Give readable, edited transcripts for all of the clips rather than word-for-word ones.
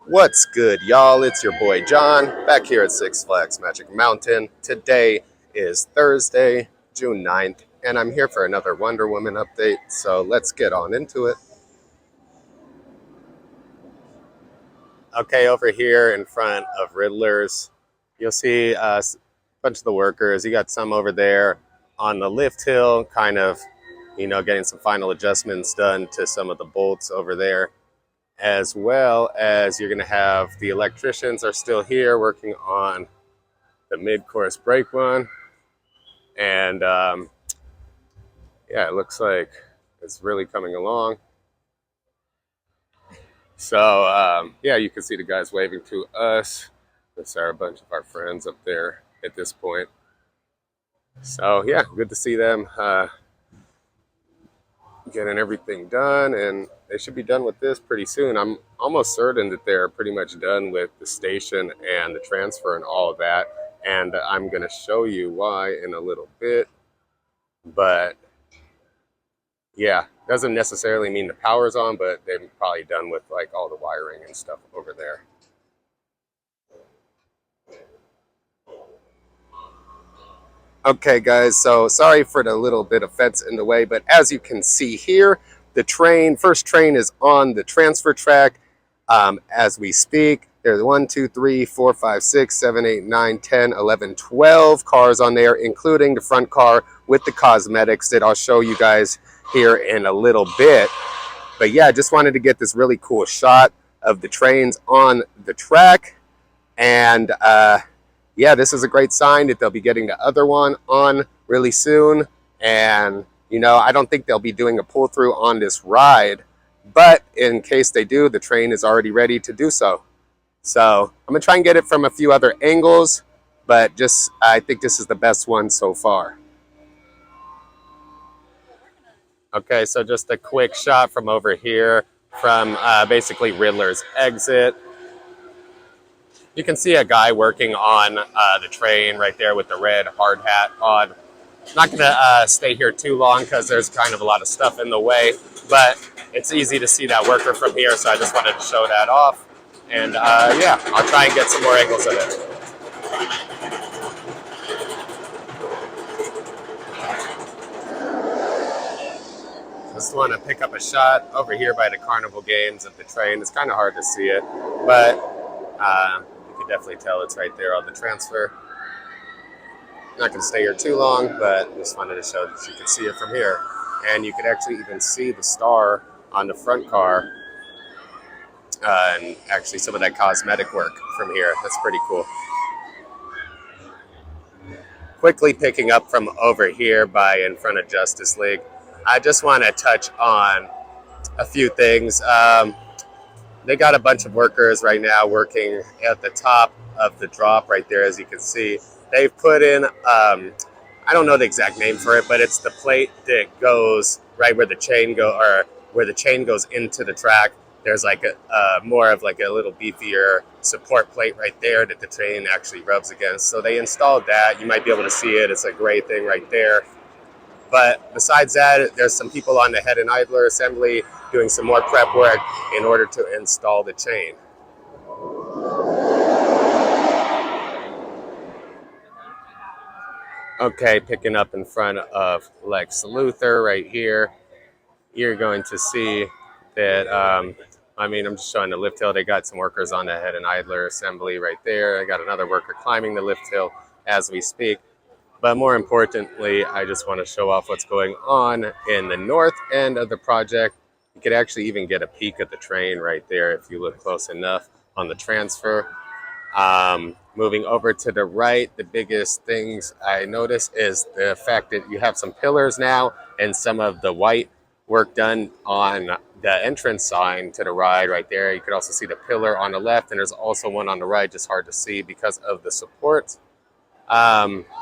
What's good, y'all? It's your boy John back here at Six Flags Magic Mountain. Today is Thursday, June 9th, and I'm here for another Wonder Woman update. So let's get on into it. Okay, over here in front of Riddlers, you'll see a bunch of the workers. You got some over there on the lift hill, kind of, getting some final adjustments done to some of the bolts over there, as well as you're going to have the electricians are still here working on the mid-course brake one. And yeah, it looks like it's really coming along. So yeah, you can see the guys waving to us. These are a bunch of our friends up there at this point. So yeah, good to see them getting everything done, and they should be done with this pretty soon. I'm almost certain that they're pretty much done with the station and the transfer and all of that, and I'm going to show you why in a little bit. But yeah, doesn't necessarily mean the power's on, but they're probably done with like all the wiring and stuff over there. Okay, guys, so sorry for the little bit of fence in the way, but as you can see here, the first train is on the transfer track as we speak. There's 1, 2, 3, 4, 5, 6, 7, 8, 9, 10, 11, 12 cars on there, including the front car with the cosmetics that I'll show you guys here in a little bit. But yeah, I just wanted to get this really cool shot of the trains on the track. And yeah, this is a great sign that they'll be getting the other one on really soon. And, I don't think they'll be doing a pull through on this ride, but in case they do, the train is already ready to do so. So I'm gonna try and get it from a few other angles, but I think this is the best one so far. Okay, so just a quick shot from over here from basically Riddlers Exit. You can see a guy working on the train right there with the red hard hat on. Not going to stay here too long because there's kind of a lot of stuff in the way, but it's easy to see that worker from here, so I just wanted to show that off. And yeah, I'll try and get some more angles of it. Just want to pick up a shot over here by the carnival games of the train. It's kind of hard to see it, but you can definitely tell it's right there on the transfer. Not going to stay here too long, but just wanted to show that you can see it from here. And you could actually even see the star on the front car and actually some of that cosmetic work from here. That's pretty cool. Quickly picking up from over here by in front of Justice League, I just want to touch on a few things. They got a bunch of workers right now working at the top of the drop right there, as you can see. They've put in, I don't know the exact name for it, but it's the plate that goes right where the chain goes into the track. There's like a more of like a little beefier support plate right there that the train actually rubs against. So they installed that. You might be able to see it. It's a gray thing right there. But besides that, there's some people on the head and idler assembly doing some more prep work in order to install the chain. Okay, picking up in front of Lex Luthor right here, you're going to see that, I'm just showing the lift hill. They got some workers on the head and idler assembly right there. I got another worker climbing the lift hill as we speak. But more importantly, I just want to show off what's going on in the north end of the project. You could actually even get a peek at the train right there if you look close enough on the transfer. Moving over to the right, the biggest things I notice is the fact that you have some pillars now and some of the white work done on the entrance sign to the ride right there. You could also see the pillar on the left, and there's also one on the right, just hard to see because of the support.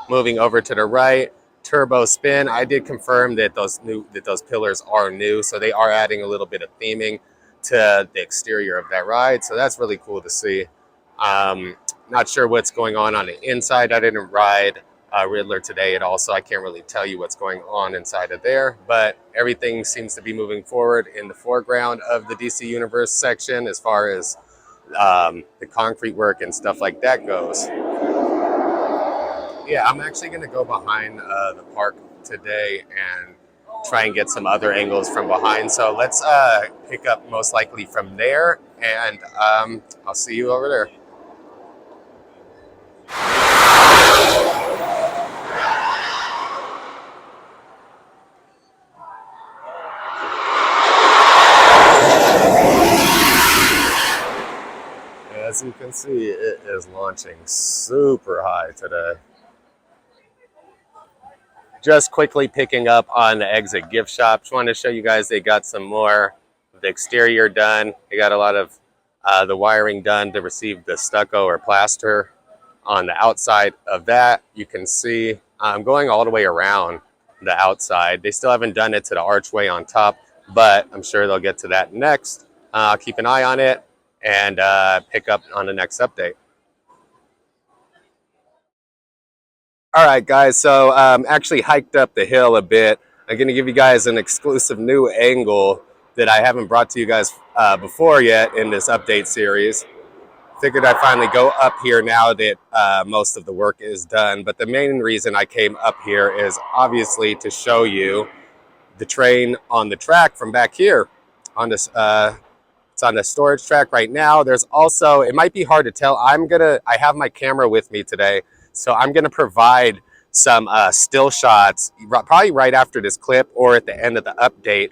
Moving over to the right, turbo spin. I did confirm that those pillars are new, so they are adding a little bit of theming to the exterior of that ride. So that's really cool to see. Not sure what's going on the inside. I didn't ride Riddler today at all, so I can't really tell you what's going on inside of there. But everything seems to be moving forward in the foreground of the DC Universe section as far as the concrete work and stuff like that goes. Yeah, I'm actually going to go behind the park today and try and get some other angles from behind. So let's pick up most likely from there, and I'll see you over there. As you can see, it is launching super high today. Just quickly picking up on the Exit gift shop. Just wanted to show you guys they got some more of the exterior done. They got a lot of the wiring done to receive the stucco or plaster on the outside of that. You can see going all the way around the outside. They still haven't done it to the archway on top, but I'm sure they'll get to that next. I'll keep an eye on it and pick up on the next update. All right, guys, so actually hiked up the hill a bit. I'm going to give you guys an exclusive new angle that I haven't brought to you guys before yet in this update series. Figured I'd finally go up here now that most of the work is done. But the main reason I came up here is obviously to show you the train on the track from back here. On this, it's on the storage track right now. There's also, it might be hard to tell. I have my camera with me today, so I'm gonna provide some still shots, probably right after this clip or at the end of the update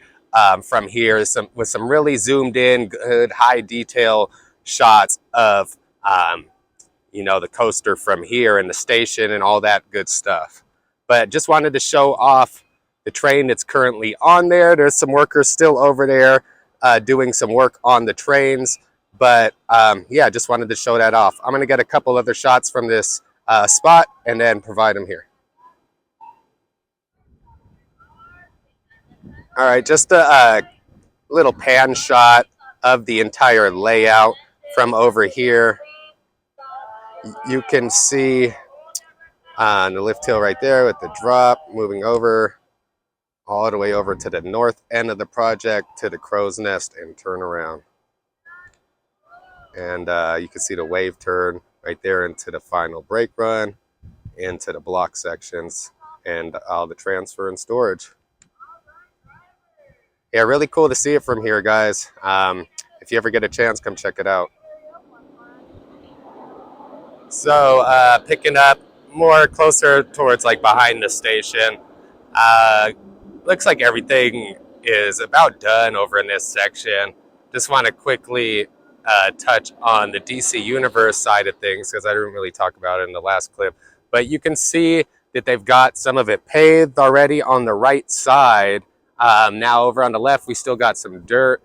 from here, with some really zoomed in, good high detail shots of the coaster from here and the station and all that good stuff. But just wanted to show off the train that's currently on there. There's some workers still over there doing some work on the trains. But yeah, just wanted to show that off. I'm going to get a couple other shots from this spot and then provide them here. All right, just a little pan shot of the entire layout from over here. You can see on the lift hill right there with the drop, moving over all the way over to the north end of the project to the crow's nest and turn around. And you can see the wave turn right there into the final brake run, into the block sections, and all the transfer and storage. Yeah, really cool to see it from here, guys. If you ever get a chance, come check it out. So picking up more closer towards like behind the station. Looks like everything is about done over in this section. Just want to quickly touch on the DC Universe side of things because I didn't really talk about it in the last clip. But you can see that they've got some of it paved already on the right side. Now over on the left, we still got some dirt.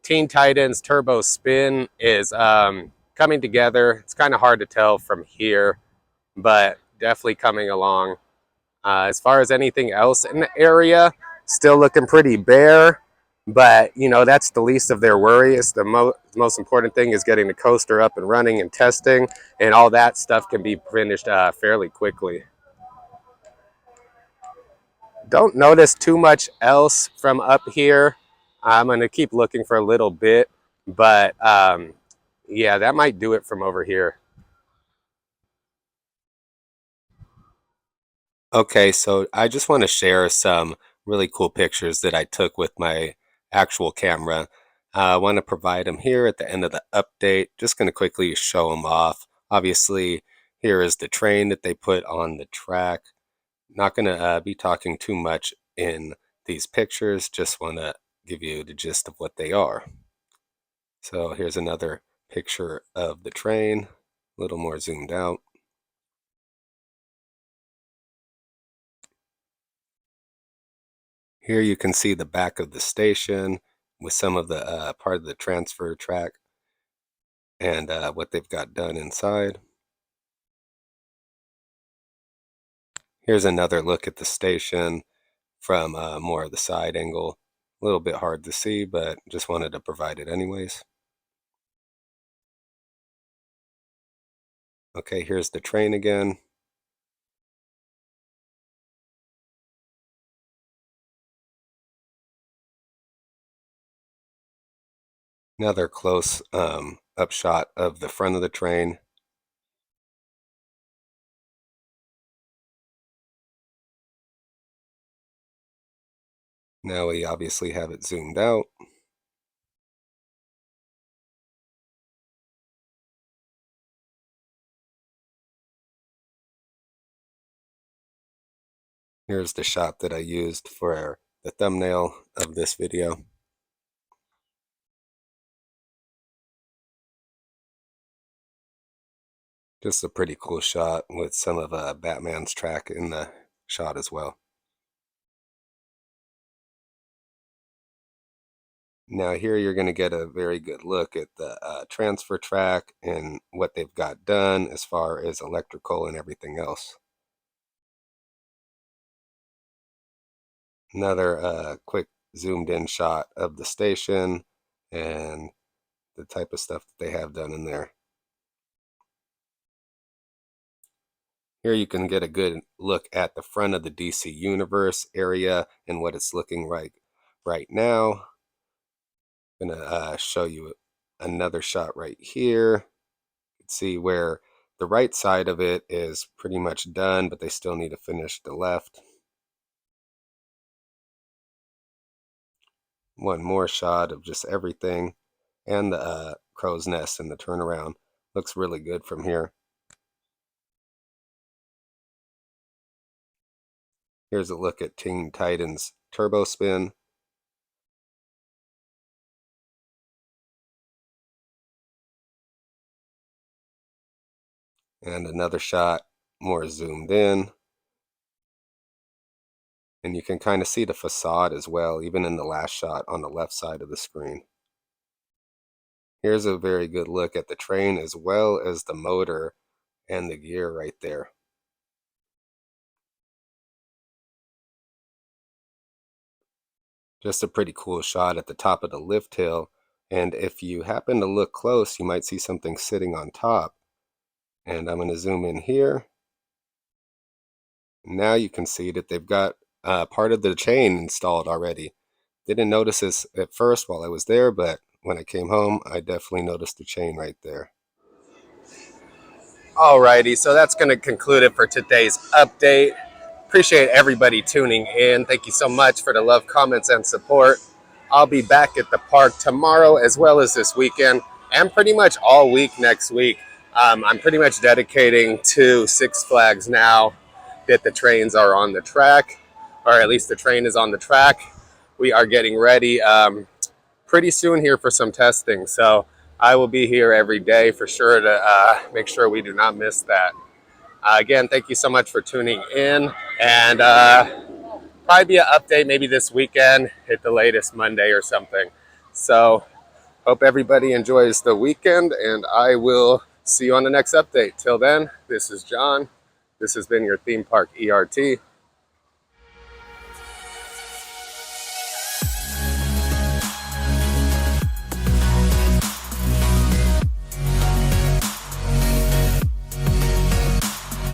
Teen Titans Turbo Spin is coming together. It's kind of hard to tell from here, but definitely coming along. As far as anything else in the area, still looking pretty bare, but that's the least of their worries. The most important thing is getting the coaster up and running and testing, and all that stuff can be finished fairly quickly. Don't notice too much else from up here. I'm going to keep looking for a little bit, but yeah, that might do it from over here. Okay, so I just want to share some really cool pictures that I took with my actual camera. I want to provide them here at the end of the update. Just going to quickly show them off. Obviously, here is the train that they put on the track. Not going to be talking too much in these pictures. Just want to give you the gist of what they are. So here's another picture of the train, a little more zoomed out. Here you can see the back of the station with some of the part of the transfer track and what they've got done inside. Here's another look at the station from more of the side angle. A little bit hard to see, but just wanted to provide it anyways. Okay, here's the train again. Another close up shot of the front of the train. Now we obviously have it zoomed out. Here's the shot that I used for the thumbnail of this video. Just a pretty cool shot with some of Batman's track in the shot as well. Now here you're going to get a very good look at the transfer track and what they've got done as far as electrical and everything else. Another quick zoomed in shot of the station and the type of stuff that they have done in there. Here you can get a good look at the front of the DC Universe area and what it's looking like right now. I'm gonna show you another shot right here. You can see where the right side of it is pretty much done, but they still need to finish the left. One more shot of just everything, and the crow's nest and the turnaround. Looks really good from here. Here's a look at Teen Titans Turbo Spin. And another shot, more zoomed in. And you can kind of see the facade as well, even in the last shot on the left side of the screen. Here's a very good look at the train as well as the motor and the gear right there. Just a pretty cool shot at the top of the lift hill. And if you happen to look close, you might see something sitting on top. And I'm going to zoom in here. Now you can see that they've got part of the chain installed already. Didn't notice this at first while I was there, but when I came home, I definitely noticed the chain right there. Alrighty, so that's going to conclude it for today's update. Appreciate everybody tuning in. Thank you so much for the love, comments, and support. I'll be back at the park tomorrow as well as this weekend and pretty much all week next week. I'm pretty much dedicating to Six Flags now that the trains are on the track, or at least the train is on the track. We are getting ready pretty soon here for some testing. So I will be here every day for sure to make sure we do not miss that. Again, thank you so much for tuning in, and probably be an update maybe this weekend at the latest Monday or something. So hope everybody enjoys the weekend, and I will see you on the next update. Till then, this is John. This has been your theme park ERT.